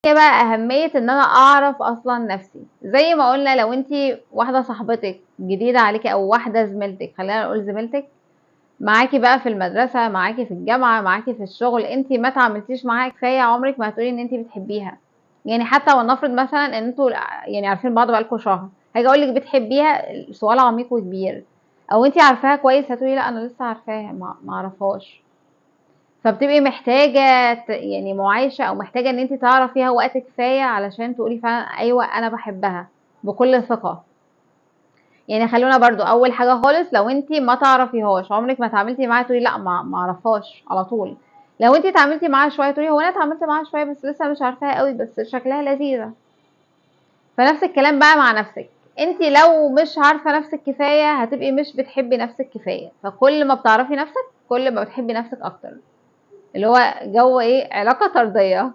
هي بقى اهميه ان انا اعرف اصلا نفسي. زي ما قلنا، لو انت واحده صاحبتك جديده عليكي او واحده زميلتك، خلينا نقول زميلتك، معاكي بقى في المدرسه، معاكي في الجامعه، معاكي في الشغل، انت ما تعاملتيش معاها كفايه، عمرك ما هتقولي ان انت بتحبيها. يعني حتى ولنفرض مثلا ان انتوا يعني عارفين بعض بقالكوا شهر، هاجي اقول لك بتحبيها، سؤال عميق وكبير. او انت عارفاها كويس، هتقولي لا انا لسه عارفاها، ما اعرفهاش. فبتبقي محتاجة يعني معايشة، أو محتاجة إن أنتِ تعرفيها وقت كفاية علشان تقولي فعلًا أيوه أنا باحبها بكل ثقة. يعني خلّونا برضه أول حاجة خالص، لو أنتِ ما تعرفيهاش، عمرِك ما اتعاملتِ معاها، تقولي لأ ما أعرفهاش على طول. لو أنتِ اتعاملتِ معاها شوية، تقولي هو أنا اتعاملت معاها شوية بس لسه مش عارفاها أوي، بس شكلها لذيذة. فنفس الكلام بقى مع نفسِك، أنتِ لو مش عارفة نفسِك كفاية، هتبقي مش بتحبي نفسِك كفاية، فكل ما بتعرفي نفسِك، كل ما بتحبي نفسِك أكتر. اللي هو جو إيه، علاقة طردية.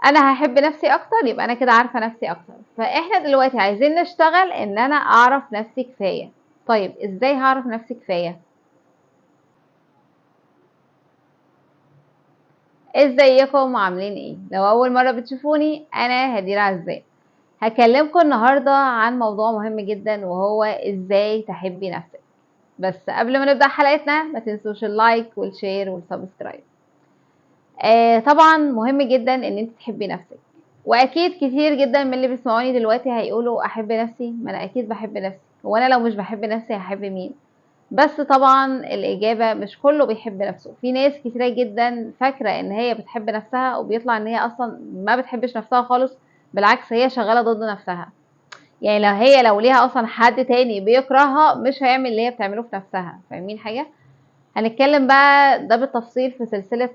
انا هحب نفسي اكتر، يبقى انا كده عارفه نفسي اكتر. فاحنا دلوقتي عايزين نشتغل ان انا اعرف نفسي كفايه. طيب ازاي هعرف نفسي كفايه؟ ازيكم عاملين ايه؟ لو اول مره بتشوفوني، انا هدير عزام. هكلمكم النهارده عن موضوع مهم جدا، وهو ازاي تحبي نفسك. بس قبل ما نبدا حلقتنا، ما تنسوش اللايك والشير والسبسكرايب. طبعا مهم جدا ان انت تحبي نفسك. واكيد كتير جدا من اللي بيسمعوني دلوقتي هيقولوا احب نفسي، ما انا اكيد بحب نفسي، هو انا لو مش بحب نفسي هحب مين؟ بس طبعا الاجابه مش كله بيحب نفسه. في ناس كتيره جدا فاكره ان هي بتحب نفسها، وبيطلع ان هي اصلا ما بتحبش نفسها خالص. بالعكس، هي شغاله ضد نفسها. يعني لو ليها اصلا حد تاني بيكرهها، مش هيعمل اللي هي بتعمله في نفسها. فاهمين حاجه؟ هنتكلم بقى ده بالتفصيل في سلسلة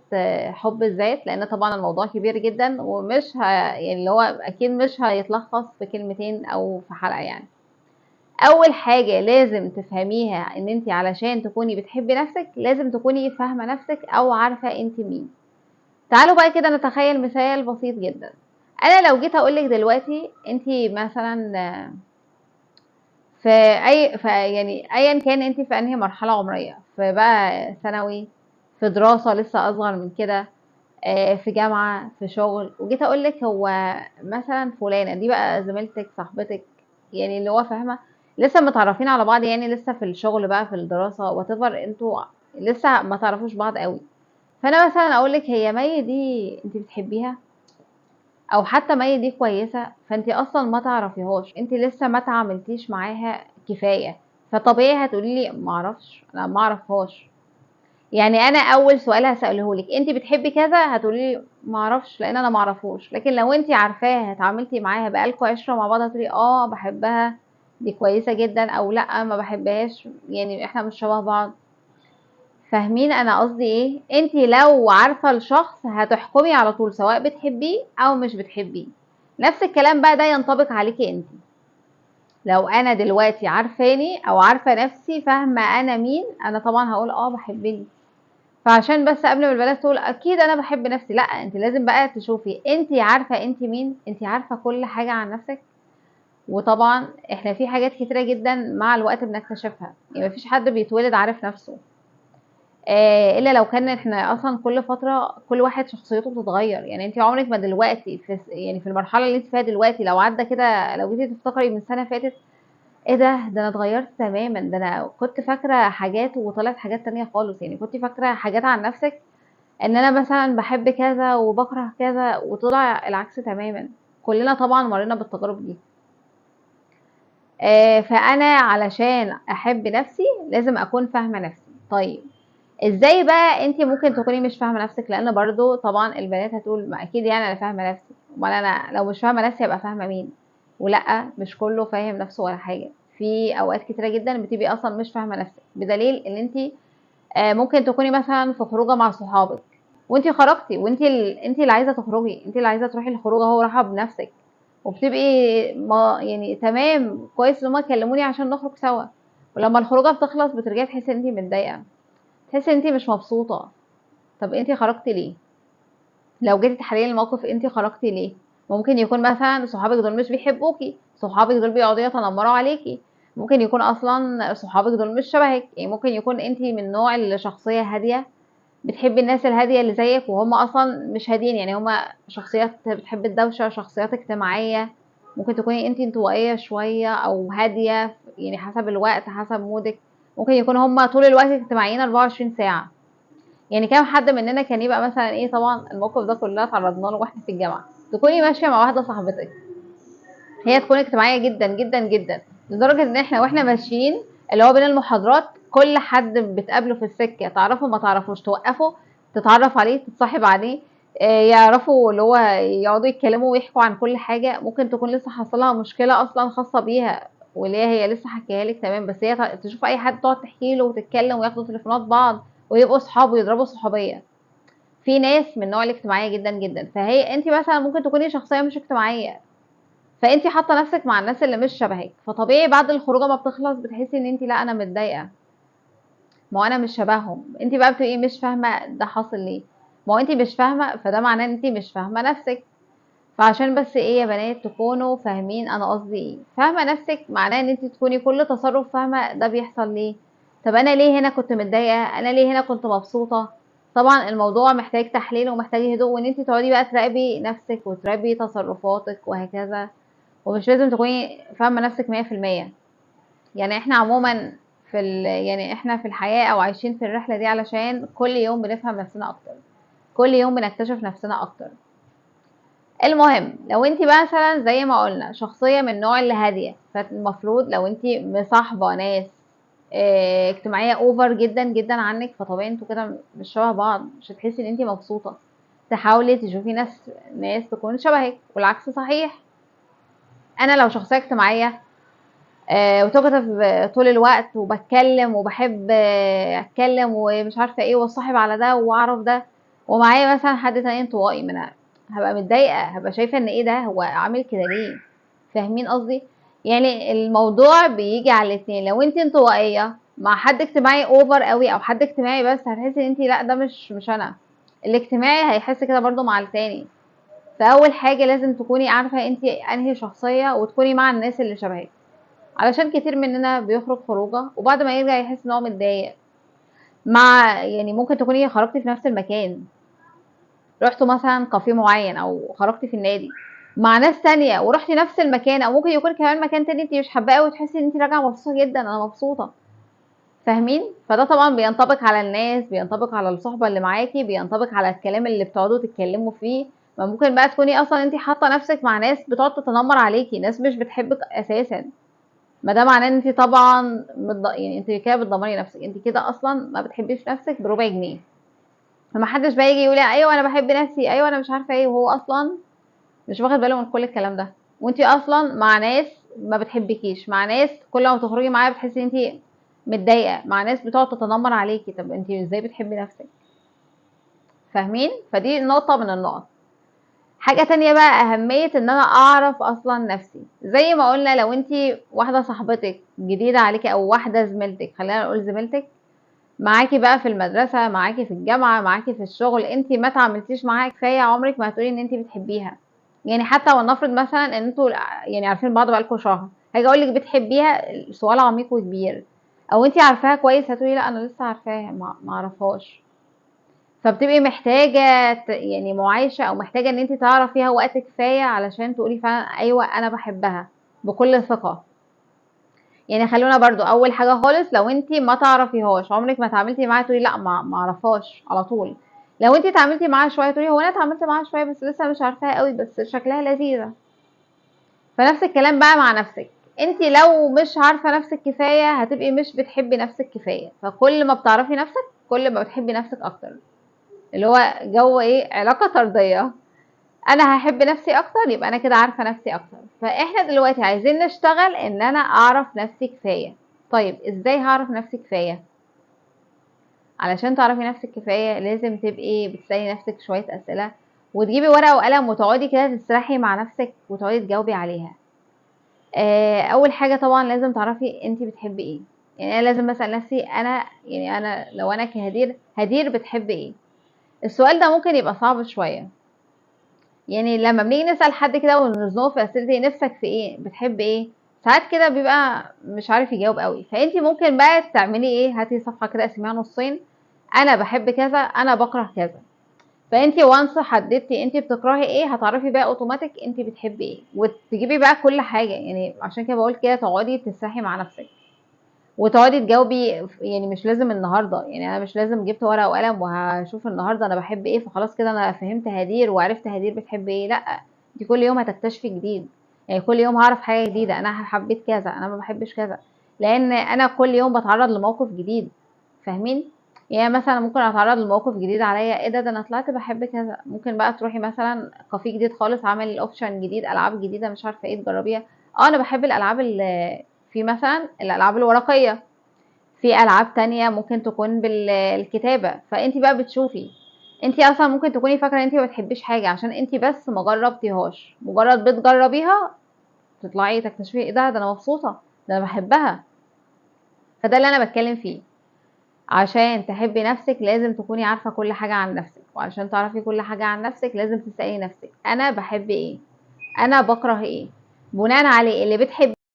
حب الذات، لأن طبعا الموضوع كبير جدا، ومش يعني اللي هو أكيد مش هيتلخص في كلمتين أو في حلقة يعني. أول حاجة لازم تفهميها إن أنت علشان تكوني بتحبي نفسك، لازم تكوني فاهمة نفسك أو عارفة أنت مين. تعالوا بقى كده نتخيل مثال بسيط جدا. أنا لو جيت أقولك دلوقتي أنت مثلا في يعني ايا كان انت في انهي مرحله عمريه، في بقى ثانوي، في دراسه لسه اصغر من كده، في جامعه، في شغل، وجيت اقول لك هو مثلا فلانه دي بقى زميلتك صاحبتك، يعني اللي هو فاهمه، لسه متعرفين على بعض، يعني لسه في الشغل بقى، في الدراسه، واتيفر انتوا لسه ما تعرفوش بعض قوي. فانا مثلا اقول لك هي مي دي انت بتحبيها، او حتى مي دي كويسه، فانت اصلا ما تعرفيهاش، انت لسه ما تعاملتيش معاها كفايه. فطبيعي هتقولي لي ما اعرفش، انا ما اعرفهاش. يعني انا اول سؤال هساله لك، انت بتحبي كذا، هتقولي لي ما اعرفش، لان انا ما اعرفوش. لكن لو انت عارفاها، اتعاملتي معاها، بقالكوا عشره مع بعض، هتقولي اه بحبها، دي كويسه جدا، او لا ما بحبهاش، يعني احنا مش شبه بعض. فاهمين انا قصدي ايه؟ انت لو عارفه الشخص، هتحكمي على طول سواء بتحبيه او مش بتحبيه. نفس الكلام بقى ده ينطبق عليكي انت. لو انا دلوقتي عارفاني او عارفه نفسي، فاهمه انا مين، انا طبعا هقول اه بحبني. فعشان بس قبل ما البنات تقول اكيد انا بحب نفسي، لا، انت لازم بقى تشوفي انت عارفه انت مين، انت عارفه كل حاجه عن نفسك. وطبعا احنا في حاجات كتيره جدا مع الوقت بنكتشفها، يعني مفيش حد بيتولد عارف نفسه. الا لو كان احنا اصلا كل فتره كل واحد شخصيته بتتغير. يعني انت عمرك ما دلوقتي يعني في المرحله اللي انت فيها دلوقتي، لو عدى كده، لو جيتي تفتكري من سنه فاتت، ايه ده انا اتغيرت تماما، ده انا كنت فاكره حاجات وطلعت حاجات تانية خالص. يعني كنت فاكره حاجات عن نفسك، ان انا مثلا بحب كذا وبكره كذا، وطلع العكس تماما. كلنا طبعا مرينا بالتجارب دي. فانا علشان احب نفسي، لازم اكون فاهمه نفسي. طيب ازاي بقى انت ممكن تكوني مش فاهمه نفسك؟ لان برضو طبعا البنات هتقول ما اكيد يعني انا فاهمه نفسي، امال انا لو مش فاهمه نفسي ابقى فاهمه مين؟ ولا مش كله فاهم نفسه ولا حاجه. في اوقات كتيره جدا بتبقي اصلا مش فاهمه نفسك، بدليل ان انت ممكن تكوني مثلا في خروجه مع صحابك، وانت خرجتي، وانت انت اللي عايزه تخرجي، انت اللي عايزه تروحي الخروجه، هو راحه بنفسك. وبتبقي ما يعني تمام كويس ان هما كلموني عشان نخرج سوا، ولما الخروجه بتخلص بترجعي تحسي ان انت متضايقه، تحسي ان انت مش مبسوطه. طب انت خرجتي ليه؟ لو جيتي تحللي الموقف، انت خرجتي ليه؟ ممكن يكون مثلا صحابك دول مش بيحبوكي، صحابك دول بيقعدوا يتنمروا عليكي، ممكن يكون اصلا صحابك دول مش شبهك. يعني ممكن يكون انت من نوع الشخصيه هاديه، بتحبي الناس الهاديه اللي زيك وهم اصلا مش هادين، يعني هم شخصيات بتحب الدوشه، شخصيات اجتماعيه. ممكن تكوني انت انطوائيه شويه او هاديه، يعني حسب الوقت حسب مودك. ممكن يكون هم طول الوقت اجتماعيين 24 ساعه. يعني كام حد مننا كان يبقى مثلا ايه، طبعا الموقف ده كلنا تعرضنا له واحنا في الجامعه، تكوني ماشيه مع واحده صاحبتك، هي تكون اجتماعيه جدا جدا جدا، لدرجه ان احنا واحنا ماشيين اللي هو بين المحاضرات كل حد بتقابله في السكه، تعرفه ما تعرفوش، توقفه تتعرف عليه تتصاحب عليه. يعرفوا اللي هو يقعدوا يتكلموا ويحكوا عن كل حاجه. ممكن تكون لسه حصلها مشكله اصلا خاصه بيها، واللي هي لسه حكيها لك تمام، بس هي تشوف اي حد تقعد تحكي له وتتكلم وياخدوا تليفونات بعض ويبقوا صحاب ويضربوا صحوبيه. في ناس من النوع الاجتماعيه جدا جدا، فهي انت مثلا ممكن تكوني شخصيه مش اجتماعيه، فانت حاطه نفسك مع الناس اللي مش شبهك، فطبيعي بعد الخروجه ما بتخلص بتحسي ان انت لا انا متضايقه، ما هو انا مش شبههم. انت بقى بتبقي مش فاهمه ده حاصل ليه، ما هو انت مش فاهمه، فده معناه ان انت مش فاهمه نفسك. فعشان بس ايه يا بنات تكونوا فاهمين انا قصدي ايه، فاهمه نفسك معناه ان انت تكوني كل تصرف فاهمه ده بيحصل ليه. طب انا ليه هنا كنت متضايقه، انا ليه هنا كنت مبسوطه. طبعا الموضوع محتاج تحليل ومحتاج هدوء، وان انت تقعدي بقى تراقبي نفسك وتراقبي تصرفاتك وهكذا. ومش لازم تكوني فاهمة نفسك 100%. يعني احنا عموما يعني احنا في الحياة او عايشين في الرحلة دي علشان كل يوم بنفهم نفسنا اكتر، كل يوم بنكتشف نفسنا اكتر. المهم لو انت مثلا زي ما قلنا شخصية من النوع اللي هادية، فالمفروض لو انت مصاحبة ناس اجتماعية اوفر جدا جدا عنك، فطبيعي انتوا كده مش شبه بعض، مش هتحسي ان انت مبسوطة. تحاولي تشوفي ناس تكون شبهك، والعكس صحيح. انا لو شخصية اجتماعية وتوكتيف طول الوقت وبتكلم وبحب اتكلم ومش عارفه ايه، واصاحب على ده واعرف ده، ومعايا مثلا حد تاني انطوائي، ما انا هبقى متضايقه، هبقى شايفه ان ايه ده، هو عامل كده ليه. فاهمين قصدي؟ يعني الموضوع بيجي على الاتنين. لو انت انطوائيه مع حد اجتماعي اوفر قوي، او حد اجتماعي بس، هتحسي ان انت لا ده مش انا. الاجتماعي هيحس كده برضو مع التاني. فاول حاجه لازم تكوني عارفه انت انهي شخصيه، وتكوني مع الناس اللي شبهك. علشان كتير مننا بيخرج خروجه وبعد ما يرجع يحس ان هو متضايق. يعني ممكن تكوني خرجتي في نفس المكان، رحتوا مثلا كافيه معين او خرجتي في النادي مع ناس تانية ورحتي نفس المكان، او ممكن يكون كمان مكان تاني انت مش حباه وتحسي ان انت راجعه مبسوطه جدا، انا مبسوطه. فاهمين؟ فده طبعا بينطبق على الناس، بينطبق على الصحبه اللي معاكي، بينطبق على الكلام اللي بتقعدوا تتكلموا فيه. ما ممكن بقى تكوني اصلا انت حاطه نفسك مع ناس بتقعد تتنمر عليكي، ناس مش بتحبك اساسا. ما ده معناه ان انت طبعا يعني انت كده بتدمري نفسك، انت كده اصلا ما بتحبيش نفسك بربع جنيه. فما حدش بقى يجي يقول ايوه انا بحب نفسي، ايوه انا مش عارفه ايه، وهو اصلا مش واخد باله من كل الكلام ده. وانت اصلا مع ناس ما بتحبكيش، مع ناس كل ما تخرجي معاها بتحسي ان انت متضايقه، مع ناس بتقعد تتنمر عليكي. طب انت ازاي بتحبي نفسك؟ فاهمين؟ فدي نقطه من النقط. حاجة تانية بقى، أهمية إن أنا أعرف أصلا نفسي. زي ما قلنا لو انتي واحدة صاحبتك جديدة عليكي أو واحدة زميلتك، خلينا نقول زميلتك، معاكي بقى في المدرسة، معاكي في الجامعة، معاكي في الشغل، انتي ما تعاملتيش معاها كفاية، عمرك ما هتقولي ان انتي بتحبيها. يعني حتى ولنفرض مثلا ان انتوا يعني عارفين بعض بقالكوا شهر، هاجي اقول لك بتحبيها، سؤال عميق وكبير. او انتي عارفاها كويس، هتقولي لا انا لسه عارفاها، ما اعرفهاش. فبتبقي محتاجة يعني معايشة، او محتاجة ان انت تعرفيها وقت كفاية علشان تقولي فعلا ايوه انا بحبها بكل ثقة. يعني خلونا برضو اول حاجة خالص، لو انت ما تعرفيهاش عمرك ما اتعاملتي معاها تقولي لا ما اعرفهاش على طول. لو انت اتعاملتي معاها شوية تقولي هو انا اتعاملت معاها شوية بس لسه مش عارفاها قوي، بس شكلها لذيذة. فنفس الكلام بقى مع نفسك، انت لو مش عارفة نفسك كفاية هتبقي مش بتحبي نفسك كفاية، فكل ما بتعرفي نفسك كل ما بتحبي نفسك اكتر. اللي هو جو ايه، علاقة طردية. انا هحب نفسي اكتر يبقى انا كده عارفة نفسي اكتر. فاحنا دلوقتي عايزين نشتغل ان انا اعرف نفسي كفاية. طيب ازاي هعرف نفسي كفاية؟ علشان تعرفي نفسك كفاية لازم تبقي بتسألي نفسك شوية اسئلة، وتجيبي ورقة وقلم وتقعدي كده تسرحي مع نفسك وتقعدي تجاوبي عليها. اول حاجة طبعا لازم تعرفي انت بتحبي ايه. يعني انا لازم اسأل نفسي انا، يعني انا لو انا هدير بتحب ايه. السؤال ده ممكن يبقى صعب شوية، يعني لما بنيجي نسأل حد كده ونزنقه في أسئلة نفسك في ايه، بتحب ايه، ساعات كده بيبقى مش عارف يجاوب قوي. فانتي ممكن بقى تعملي ايه، هاتي صفحة كده قسميها نصين، انا بحب كذا، انا بكره كذا. فانت وانس حددتي انت بتكرهي ايه، هتعرفي بقى اوتوماتيك انت بتحبي ايه، وتجيبي بقى كل حاجه. يعني عشان كده بقول كده، تقعدي تسرحي مع نفسك وتقعدي تجاوبي. يعني مش لازم النهارده، يعني انا مش لازم جبت ورقه وقلم وهشوف النهارده انا بحب ايه فخلاص كده انا فهمت هدير وعرفت هدير بتحب ايه. لا، دي كل يوم هتكتشفي جديد. يعني كل يوم هعرف حاجه جديده، انا حبيت كذا، انا ما بحبش كذا، لان انا كل يوم بتعرض لموقف جديد. فاهمين؟ يعني مثلا ممكن اتعرض لموقف جديد عليا، ايه ده انا طلعت بحب كذا. ممكن بقى تروحي مثلا كافيه جديد خالص عامل اوبشن جديد، العاب جديده مش عارفه ايه، تجربيها. اه انا بحب الالعاب اللي في مثلا الالعاب الورقيه. في العاب تانية ممكن تكون بالكتابة. فانت بقى بتشوفي. انت اصلا ممكن تكوني فاكرة انت ما بتحبيش حاجة عشان انت بس ما جربتيهاش، مجرد بتجربيها تطلعي تكتشفي ايه ده انا مبسوطة، ده انا بحبها. فده اللي انا بتكلم فيه. عشان تحبي نفسك لازم تكوني عارفة كل حاجة عن نفسك، وعشان تعرفي كل حاجة عن نفسك لازم تسألي نفسك انا بحب ايه، انا بكره ايه، بناء عليه اللي بتحبي